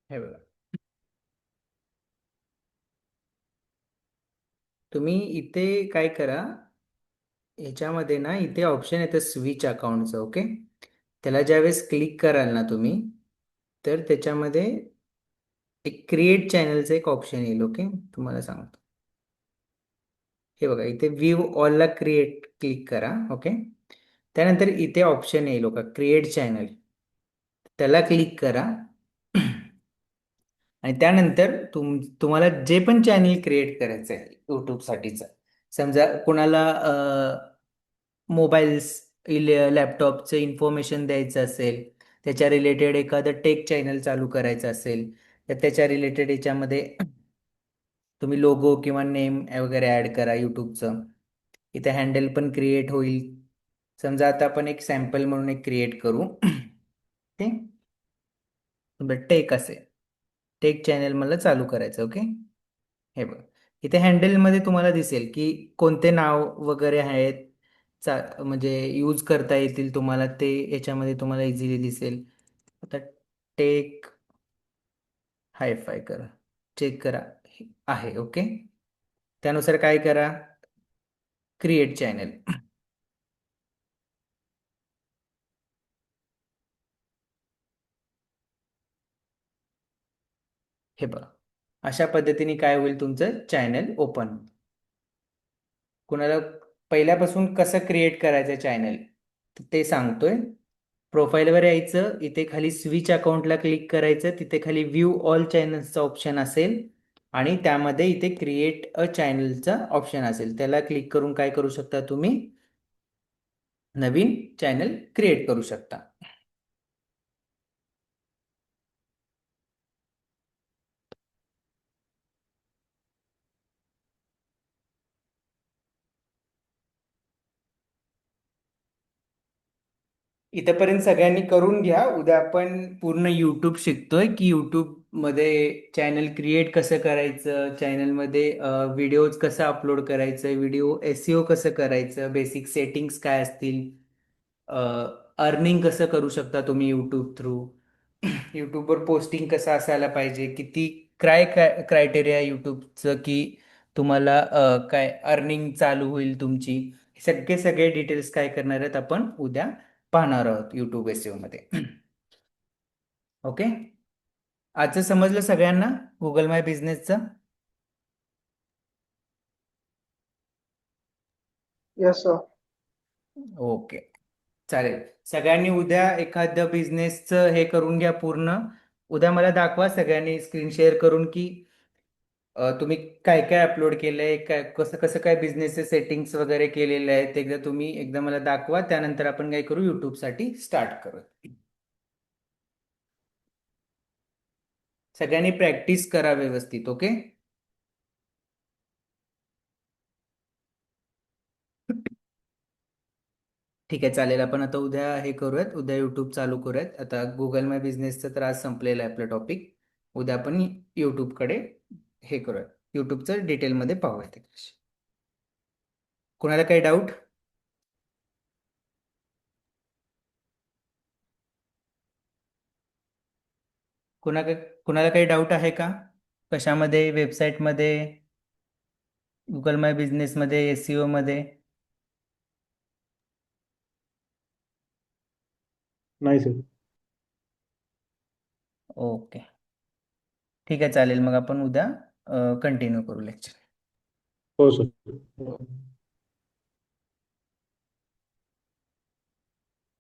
हे बघा, तुम्ही इथे काय करा, ह्याच्यामध्ये ना इथे ऑप्शन येतं स्विच अकाउंटचं. ओके, त्याला ज्यावेळेस क्लिक कराल ना तुम्ही, तर त्याच्यामध्ये एक क्रिएट चॅनलचं एक ऑप्शन येईल. ओके, तुम्हाला सांगतो. हे बघा, इथे व्ह्यू ऑलला क्लिक करा. ओके, त्यानंतर इथे ऑप्शन येईल बघा क्रिएट चॅनल, त्याला क्लिक करा. आणि त्यानंतर तुम्हाला जे पण चॅनल क्रिएट करायचं आहे यूट्यूबसाठीचं, समजा कोणाला मोबाईल्स, लॅपटॉपचं इन्फॉर्मेशन द्यायचं असेल, त्याच्या रिलेटेड एखादं टेक चॅनल चालू करायचं असेल, तर त्याच्या रिलेटेड याच्यामध्ये तुम्ही लोगो किंवा नेम वगैरे ॲड करा यूट्यूबचं. इथे हँडल पण क्रिएट होईल. समजा आता आपण एक सॅम्पल म्हणून एक क्रिएट करू. ते टेक असेल, टेक चॅनल मला चालू करायचं. ओके, हे बघ, इथे हँडलमध्ये तुम्हाला दिसेल की कोणते नाव वगैरे आहेत, म्हणजे यूज करता येतील तुम्हाला, ते याच्यामध्ये तुम्हाला इझिली दिसेल. आता टेक हायफाय करा, चेक करा, आहे. ओके, त्यानुसार काय करा, क्रिएट चॅनल. हे बघा, अशा पद्धतीने काय होईल, तुमचं चॅनल ओपन. कुणाला पहिल्यापासून कसं क्रिएट करायचं चॅनल ते सांगतोय. प्रोफाईलवर यायचं, इथे खाली स्विच अकाउंटला क्लिक करायचं, तिथे खाली व्ह्यू ऑल चॅनल्सचा ऑप्शन असेल आणि त्यामध्ये इथे क्रिएट अ चॅनलचा ऑप्शन असेल. त्याला क्लिक करून काय करू शकता, तुम्ही नवीन चॅनल क्रिएट करू शकता. इथपर्यंत सगळ्यांनी करून घ्या. उद्या आपण पूर्ण यूट्यूब शिकतोय की यूट्यूबमध्ये चॅनल क्रिएट कसं करायचं, चॅनलमध्ये व्हिडिओज कसं अपलोड करायचं, व्हिडिओ एसईओ कसं करायचं, बेसिक सेटिंग्स काय असतील, अर्निंग कसं करू शकता तुम्ही यूट्यूब थ्रू, यूट्यूबवर पोस्टिंग कसं असायला पाहिजे, किती क्रायटेरिया यूट्यूबचं की तुम्हाला काय अर्निंग चालू होईल तुमची, हे सगळे डिटेल्स काय करणार आहेत आपण उद्या पाहणार आहोत यूट्यूब एसईओ मध्ये. ओके, आजचं समजलं सगळ्यांना गुगल माय बिझनेसचं? Yes sir. ओके, चालेल. सगळ्यांनी उद्या एखादं बिझनेसचं हे करून घ्या पूर्ण. उद्या मला दाखवा सगळ्यांनी स्क्रीन शेअर करून की तुम्ही काय काय अपलोड केलंय, काय कसं कसं काय बिझनेसचे सेटिंग्स वगैरे केलेले आहेत, एकदा तुम्ही एकदा मला दाखवा. त्यानंतर आपण काय करू, यूट्यूबसाठी स्टार्ट करू. सगळ्यांनी प्रॅक्टिस करा व्यवस्थित. ओके, ठीक आहे, चालेल. आपण आता उद्या हे करूयात, उद्या यूट्यूब चालू करूयात. आता गुगल माय बिझनेसचं तर आज संपलेलं आहे आपलं टॉपिक. उद्या आपण यूट्यूबकडे हे करूयात, यूट्यूबचं डिटेलमध्ये पाहूयात. कोणाला काही डाऊट? कुणा कुणाला काही डाऊट आहे का, कशामध्ये, वेबसाईटमध्ये, गुगल माय बिझनेसमध्ये, एसईओ मध्ये? नाही सर. ओके, ठीक आहे, चालेल. मग आपण उद्या कंटिन्यू करू लेक्चर. हो सर.